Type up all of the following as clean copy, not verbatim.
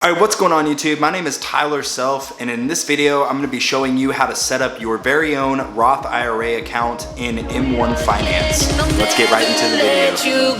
Alright, what's going on YouTube? My name is Tyler Self, and in this video I'm going to be showing you how to set up your very own Roth IRA account in M1Finance. Let's get right into the video.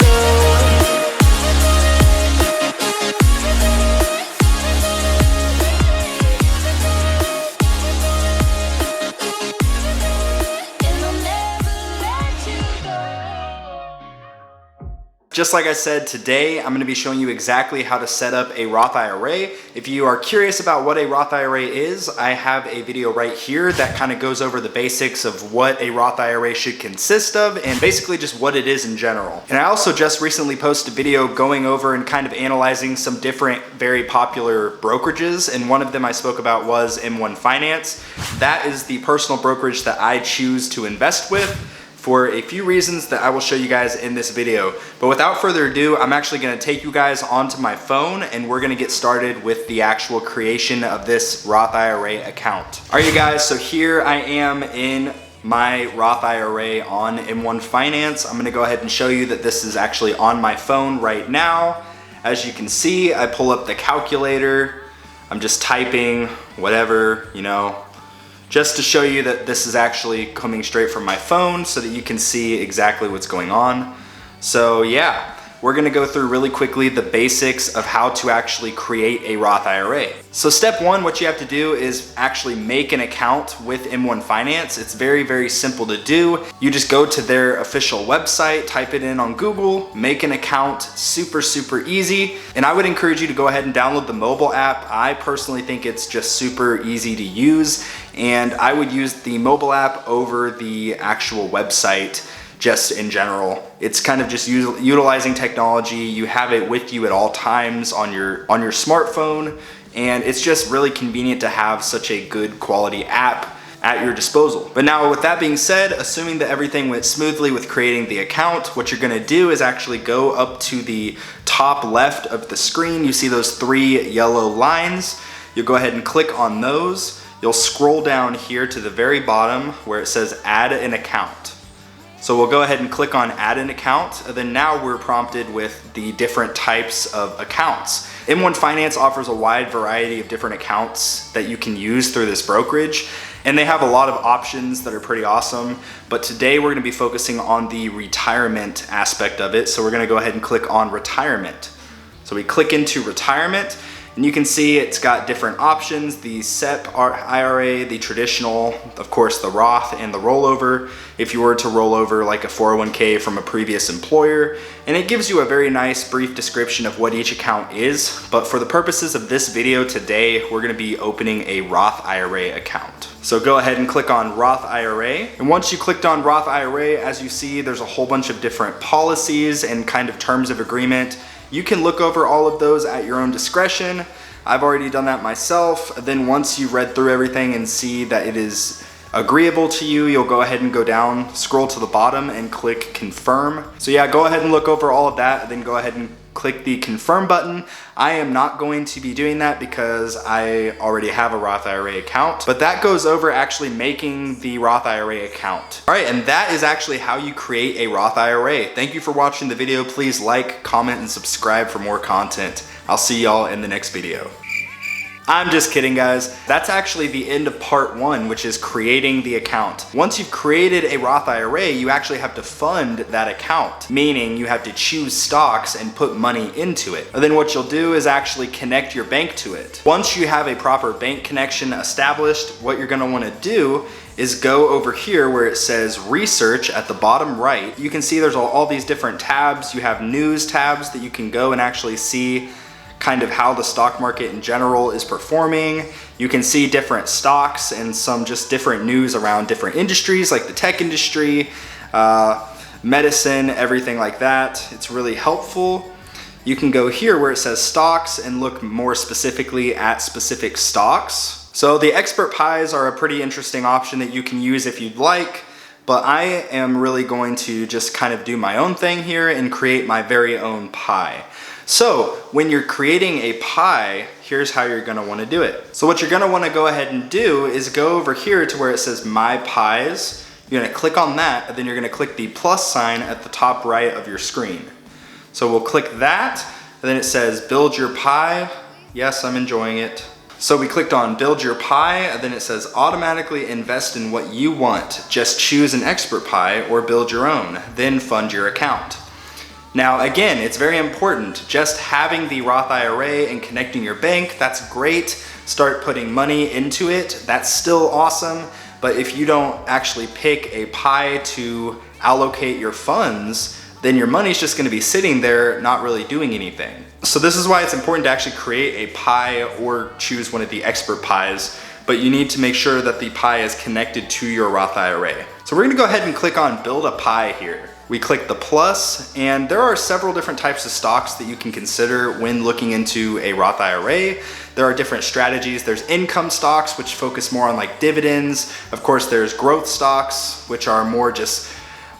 Just like I said, today I'm going to be showing you exactly how to set up a Roth IRA. If you are curious about what a Roth IRA is, I have a video right here that kind of goes over the basics of what a Roth IRA should consist of and basically just what it is in general. And I also just recently posted a video going over and kind of analyzing some different very popular brokerages, and one of them I spoke about was M1Finance. That is the personal brokerage that I choose to invest with, for a few reasons that I will show you guys in this video. But without further ado, I'm actually going to take you guys onto my phone and we're going to get started with the actual creation of this Roth IRA account. Alright you guys, so here I am in my Roth IRA on M1Finance. I'm going to go ahead and show you that this is actually on my phone right now. As you can see, I pull up the calculator. I'm just typing whatever, just to show you that this is actually coming straight from my phone so that you can see exactly what's going on. So yeah, we're gonna go through really quickly the basics of how to actually create a Roth IRA. So step one, what you have to do is actually make an account with M1Finance. It's very, very simple to do. You just go to their official website, type it in on Google, make an account, super, super easy. And I would encourage you to go ahead and download the mobile app. I personally think it's just super easy to use, and I would use the mobile app over the actual website. Just in general, it's kind of just utilizing technology. You have it with you at all times on your smartphone, and it's just really convenient to have such a good quality app at your disposal. But now with that being said, assuming that everything went smoothly with creating the account, what you're gonna do is actually go up to the top left of the screen. You see those three yellow lines. You'll go ahead and click on those. You'll scroll down here to the very bottom where it says add an account. So we'll go ahead and click on add an account, and then now we're prompted with the different types of accounts. M1Finance offers a wide variety of different accounts that you can use through this brokerage, and they have a lot of options that are pretty awesome. But today we're gonna be focusing on the retirement aspect of it. So we're gonna go ahead and click on retirement. So we click into retirement, and you can see it's got different options: the SEP IRA, the traditional, of course the Roth, and the rollover, if you were to roll over like a 401k from a previous employer. And it gives you a very nice brief description of what each account is. But for the purposes of this video today, we're gonna be opening a Roth IRA account. So go ahead and click on Roth IRA. And once you clicked on Roth IRA, as you see, there's a whole bunch of different policies and kind of terms of agreement. You can look over all of those at your own discretion. I've already done that myself. Then once you've read through everything and see that it is agreeable to you, you'll go ahead and go down, scroll to the bottom and click confirm. So yeah, go ahead and look over all of that, then go ahead and click the confirm button. I am not going to be doing that because I already have a Roth IRA account, but that goes over actually making the Roth IRA account. All right, and that is actually how you create a Roth IRA. Thank you for watching the video. Please like, comment, and subscribe for more content. I'll see y'all in the next video. I'm just kidding, guys. That's actually the end of part one, which is creating the account. Once you've created a Roth IRA, you actually have to fund that account, meaning you have to choose stocks and put money into it. And then what you'll do is actually connect your bank to it. Once you have a proper bank connection established, what you're gonna wanna do is go over here where it says research at the bottom right. You can see there's all these different tabs. You have news tabs that you can go and actually see kind of how the stock market in general is performing. You can see different stocks and some just different news around different industries like the tech industry, medicine, everything like that. It's really helpful. You can go here where it says stocks and look more specifically at specific stocks. So the expert pies are a pretty interesting option that you can use if you'd like, but I am really going to just kind of do my own thing here and create my very own pie. So when you're creating a pie, here's how you're gonna wanna do it. So what you're gonna wanna go ahead and do is go over here to where it says My Pies. You're gonna click on that, and then you're gonna click the plus sign at the top right of your screen. So we'll click that, and then it says Build Your Pie. Yes, I'm enjoying it. So we clicked on build your pie, and then it says automatically invest in what you want. Just choose an expert pie or build your own, then fund your account. Now again, it's very important. Just having the Roth IRA and connecting your bank, that's great. Start putting money into it, that's still awesome. But if you don't actually pick a pie to allocate your funds, then your money's just gonna be sitting there not really doing anything. So this is why it's important to actually create a pie or choose one of the expert pies, but you need to make sure that the pie is connected to your Roth IRA. So we're gonna go ahead and click on build a pie here. We click the plus, and there are several different types of stocks that you can consider when looking into a Roth IRA. There are different strategies. There's income stocks, which focus more on like dividends. Of course, there's growth stocks, which are more just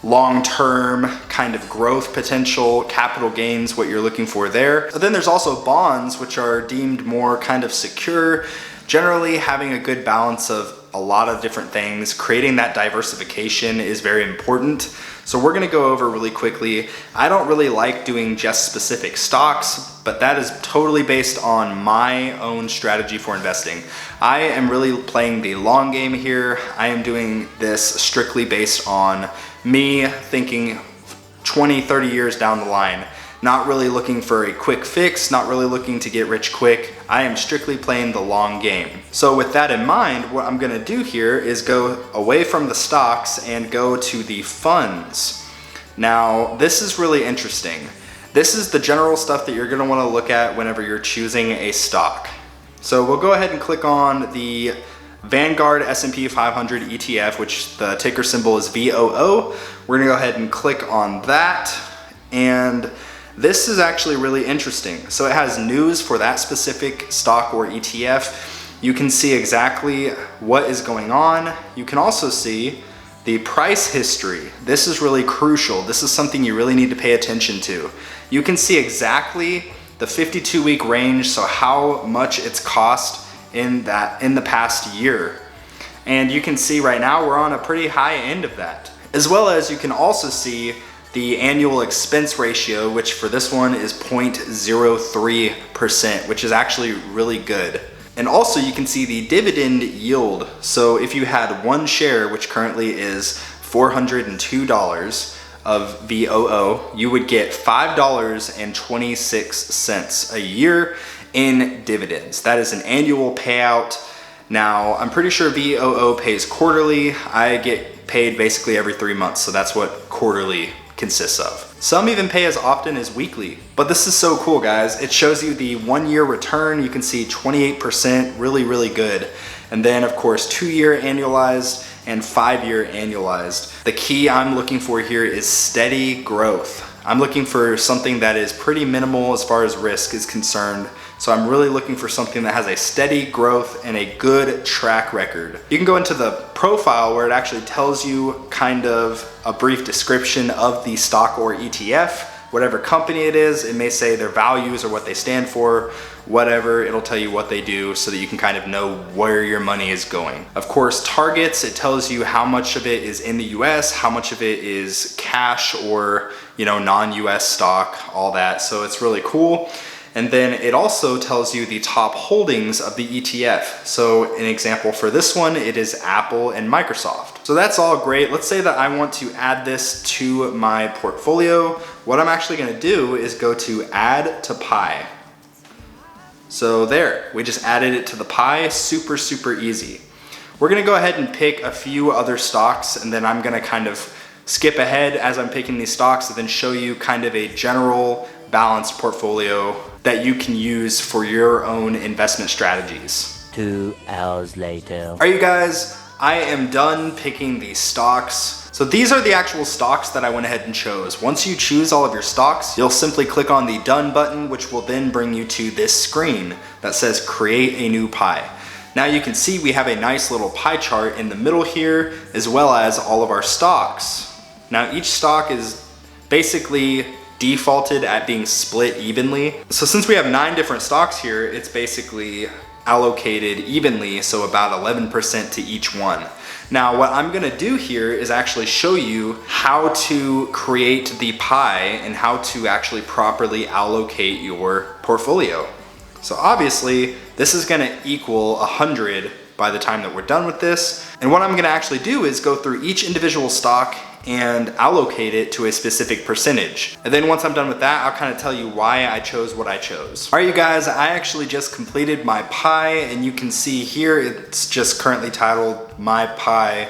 long-term kind of growth potential, capital gains, what you're looking for there. But then there's also bonds, which are deemed more kind of secure, generally having a good balance of a lot of different things. Creating that diversification is very important. So we're gonna go over really quickly. I don't really like doing just specific stocks, but that is totally based on my own strategy for investing. I am really playing the long game here. I am doing this strictly based on me thinking 20, 30 years down the line, not really looking for a quick fix, not really looking to get rich quick. I am strictly playing the long game. So with that in mind, what I'm gonna do here is go away from the stocks and go to the funds. Now, this is really interesting. This is the general stuff that you're gonna wanna look at whenever you're choosing a stock. So we'll go ahead and click on the Vanguard S&P 500 ETF, which the ticker symbol is VOO. We're gonna go ahead and click on that. And this is actually really interesting. So it has news for that specific stock or ETF. You can see exactly what is going on. You can also see the price history. This is really crucial. This is something you really need to pay attention to. You can see exactly the 52-week range, so how much it's cost in the past year. And you can see right now we're on a pretty high end of that. As well as you can also see the annual expense ratio, which for this one is 0.03%, which is actually really good. And also you can see the dividend yield. So if you had one share, which currently is $402 of VOO, you would get $5.26 a year in dividends. That is an annual payout. Now, I'm pretty sure VOO pays quarterly. I get paid basically every 3 months, so that's what quarterly consists of. Some even pay as often as weekly. But this is so cool, guys. It shows you the 1-year return. You can see 28%, really, really good. And then, of course, 2-year annualized and 5-year annualized. The key I'm looking for here is steady growth. I'm looking for something that is pretty minimal as far as risk is concerned. So I'm really looking for something that has a steady growth and a good track record. You can go into the profile where it actually tells you kind of a brief description of the stock or ETF. Whatever company it is, it may say their values or what they stand for, whatever, it'll tell you what they do so that you can kind of know where your money is going. Of course, targets, it tells you how much of it is in the US, how much of it is cash or, non-US stock, all that. So it's really cool. And then it also tells you the top holdings of the ETF. So an example for this one, it is Apple and Microsoft. So that's all great. Let's say that I want to add this to my portfolio. What I'm actually gonna do is go to add to pie. So there, we just added it to the pie, super, super easy. We're gonna go ahead and pick a few other stocks, and then I'm gonna kind of skip ahead as I'm picking these stocks and then show you kind of a general balanced portfolio that you can use for your own investment strategies. 2 hours later. All right, you guys, I am done picking these stocks. So these are the actual stocks that I went ahead and chose. Once you choose all of your stocks, you'll simply click on the done button, which will then bring you to this screen that says create a new pie. Now you can see we have a nice little pie chart in the middle here, as well as all of our stocks. Now each stock is basically defaulted at being split evenly. So since we have 9 different stocks here, it's basically allocated evenly, so about 11% to each one. Now what I'm gonna do here is actually show you how to create the pie and how to actually properly allocate your portfolio. So obviously this is gonna equal 100 by the time that we're done with this. And what I'm gonna actually do is go through each individual stock and allocate it to a specific percentage. And then once I'm done with that, I'll kind of tell you why I chose what I chose. All right, you guys, I actually just completed my pie, and you can see here, it's just currently titled My Pie,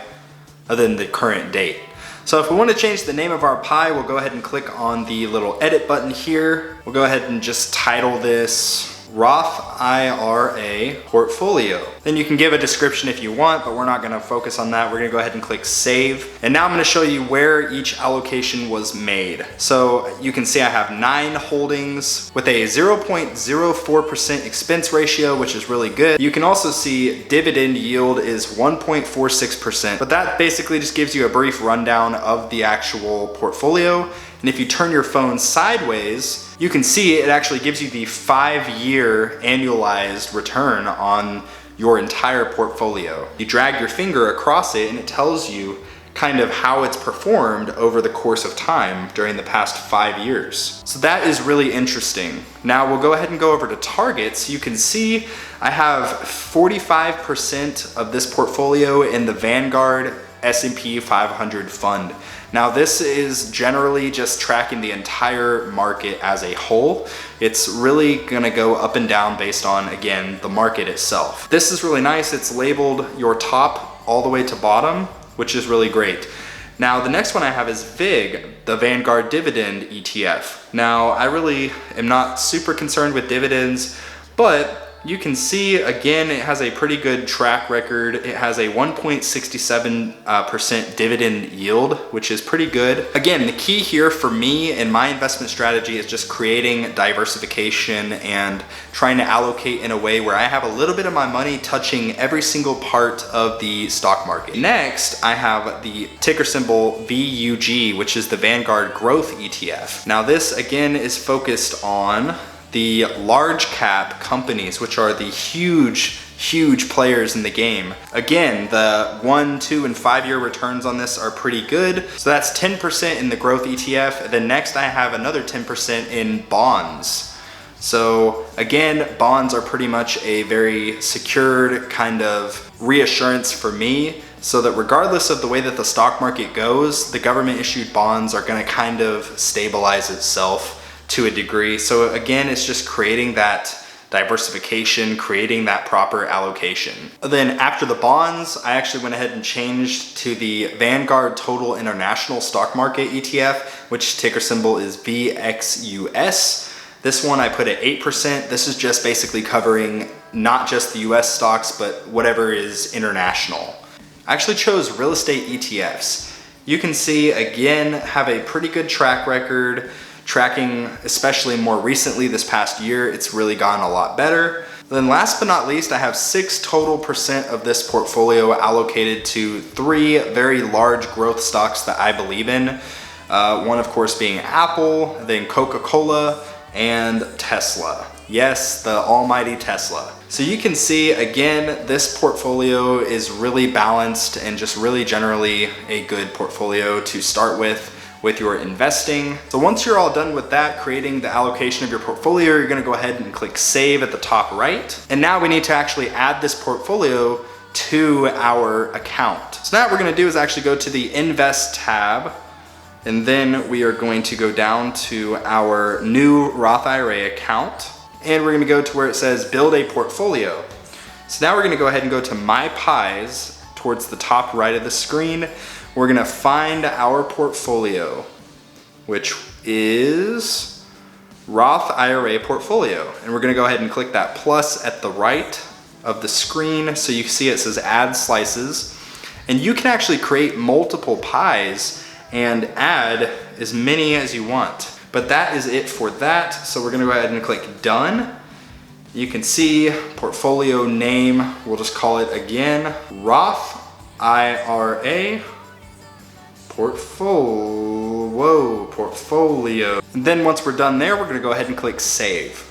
other than the current date. So if we want to change the name of our pie, we'll go ahead and click on the little edit button here. We'll go ahead and just title this Roth IRA portfolio. Then you can give a description if you want, but we're not gonna focus on that. We're gonna go ahead and click save. And now I'm gonna show you where each allocation was made. So you can see I have 9 holdings with a 0.04% expense ratio, which is really good. You can also see dividend yield is 1.46%, but that basically just gives you a brief rundown of the actual portfolio. And if you turn your phone sideways, you can see it actually gives you the 5-year annualized return on your entire portfolio. You drag your finger across it and it tells you kind of how it's performed over the course of time during the past 5 years. So that is really interesting. Now we'll go ahead and go over to targets. You can see I have 45% of this portfolio in the Vanguard S&P 500 fund. Now this is generally just tracking the entire market as a whole. It's really gonna go up and down based on, again, the market itself. This is really nice. It's labeled your top all the way to bottom, which is really great. Now the next one I have is VIG, the Vanguard Dividend ETF. Now I really am not super concerned with dividends, but you can see, again, it has a pretty good track record. It has a 1.67% dividend yield, which is pretty good. Again, the key here for me in my investment strategy is just creating diversification and trying to allocate in a way where I have a little bit of my money touching every single part of the stock market. Next, I have the ticker symbol VUG, which is the Vanguard Growth ETF. Now this, again, is focused on the large cap companies, which are the huge players in the game. Again, the 1, 2, and 5-year returns on this are pretty good. So that's 10% in the growth ETF. Then next I have another 10% in bonds. So again, bonds are pretty much a very secured kind of reassurance for me, so that regardless of the way that the stock market goes, the government issued bonds are gonna kind of stabilize itself to a degree. So again, it's just creating that diversification, creating that proper allocation. Then after the bonds, I actually went ahead and changed to the Vanguard Total International Stock Market ETF, which ticker symbol is VXUS. This one I put at 8%. This is just basically covering not just the US stocks, but whatever is international. I actually chose real estate ETFs. You can see, again, have a pretty good track record, tracking, especially more recently this past year, it's really gone a lot better. Then last but not least, I have 6% total of this portfolio allocated to 3 very large growth stocks that I believe in. One of course being Apple, then Coca-Cola, and Tesla. Yes, the almighty Tesla. So you can see, again, this portfolio is really balanced and just really generally a good portfolio to start with your investing. So once you're all done with that, creating the allocation of your portfolio, you're gonna go ahead and click save at the top right. And now we need to actually add this portfolio to our account. So now what we're gonna do is actually go to the invest tab, and then we are going to go down to our new Roth IRA account, and we're gonna go to where it says build a portfolio. So now we're gonna go ahead and go to My Pies towards the top right of the screen. We're gonna find our portfolio, which is Roth IRA portfolio. And we're gonna go ahead and click that plus at the right of the screen. So you can see it says add slices. And you can actually create multiple pies and add as many as you want. But that is it for that. So we're gonna go ahead and click done. You can see portfolio name, we'll just call it again, Roth IRA portfolio. And then once we're done there, we're gonna go ahead and click save.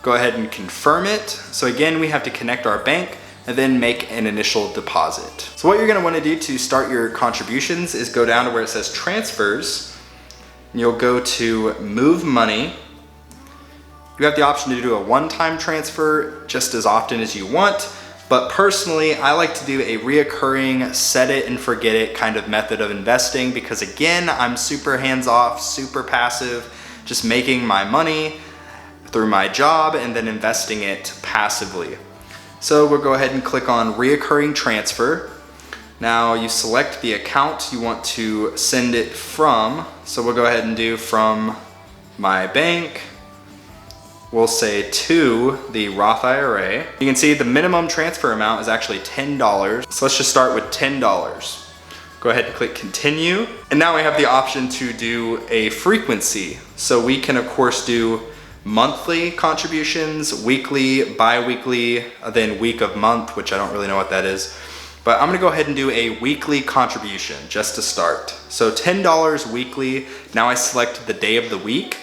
Go ahead and confirm it. So again, we have to connect our bank and then make an initial deposit. So what you're gonna wanna do to start your contributions is go down to where it says transfers. You'll go to move money, You have the option to do a one-time transfer just as often as you want, but personally, I like to do a reoccurring set it and forget it kind of method of investing because again, I'm super hands-off, super passive, just making my money through my job and then investing it passively. So we'll go ahead and click on reoccurring transfer. Now you select the account you want to send it from. So we'll go ahead and do from my bank. We'll say to the Roth IRA. You can see the minimum transfer amount is actually $10. So let's just start with $10. Go ahead and click continue. And now we have the option to do a frequency. So we can of course do monthly contributions, weekly, bi-weekly, then week of month, which I don't really know what that is. But I'm gonna go ahead and do a weekly contribution just to start. So $10 weekly. Now I select the day of the week.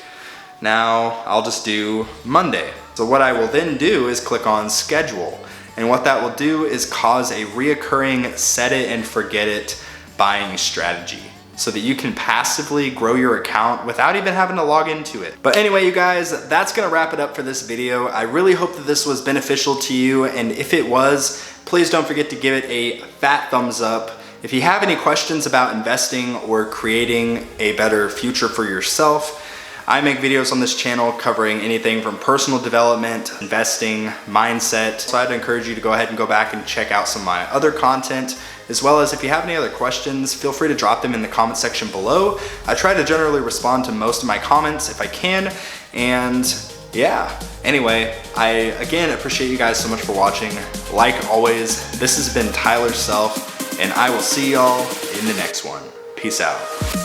Now I'll just do Monday. So what I will then do is click on schedule. And what that will do is cause a reoccurring set it and forget it buying strategy so that you can passively grow your account without even having to log into it. But anyway, you guys, that's gonna wrap it up for this video. I really hope that this was beneficial to you. And if it was, please don't forget to give it a fat thumbs up. If you have any questions about investing or creating a better future for yourself, I make videos on this channel covering anything from personal development, investing, mindset. So I'd encourage you to go ahead and go back and check out some of my other content, as well as if you have any other questions, feel free to drop them in the comment section below. I try to generally respond to most of my comments if I can. And yeah, anyway, I again appreciate you guys so much for watching. Like always, this has been Tyler Self, and I will see y'all in the next one. Peace out.